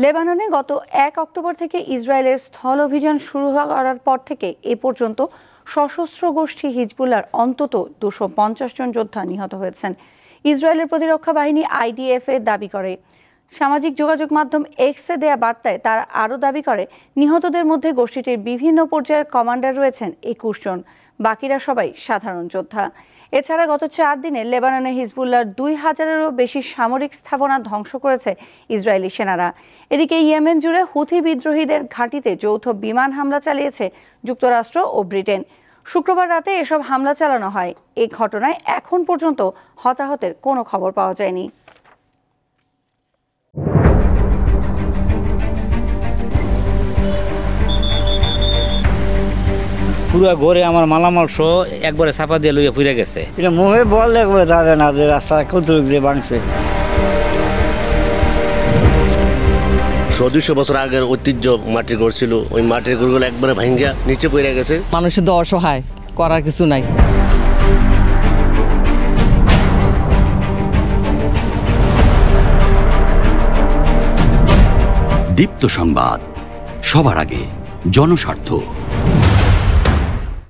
লেবাননে গত ১ অক্টোবর থেকে ইসরায়েলের স্থল অভিযান শুরু করার পর থেকে এ পর্যন্ত সশস্ত্র গোষ্ঠী হিজবুল্লাহর অন্তত ২৫০ জন যোদ্ধা নিহত হয়েছেন। ইসরায়েলের প্রতিরক্ষা বাহিনী IDF এর দাবি করে। সামাজিক যোগাযোগ মাধ্যম এক্সে দেয়া বার্তায় তারা আরও দাবি করে, নিহতদের মধ্যে গোষ্ঠীটির বিভিন্ন পর্যায়ের কমান্ডার রয়েছেন ২১ জন, বাকিরা সবাই সাধারণ যোদ্ধা। এছাড়া গত ৪ দিনে লেবাননে হিজবুল্লাহর ২,০০০-এরও বেশি সামরিক স্থাপনা ধ্বংস করেছে ইসরায়েলি সেনারা। এদিকে ইয়েমেন জুড়ে হুথি বিদ্রোহীদের ঘাঁটিতে যৌথ বিমান হামলা চালিয়েছে যুক্তরাষ্ট্র ও ব্রিটেন। শুক্রবার রাতে এসব হামলা চালানো হয়। এ ঘটনায় এখন পর্যন্ত হতাহতের কোনো খবর পাওয়া যায়নি। পুরো ঘরে আমার মালামাল সহ একবারে চাপা দিয়ে লইয়া পুড়ে গেছে। এটা মুখে বললে যাবে না যে রাস্তা কতটুক দিয়ে ভাঙছে। ২০০ বছর আগের ঐতিহ্য মাটির ঘর ছিল, ওই মাটির ঘরগুলো একবারে ভাঙ্গা নিচে পড়ে গেছে। মানুষের তো অসহায়, করার কিছু নাই। দীপ্ত সংবাদ, সবার আগে, জনস্বার্থ।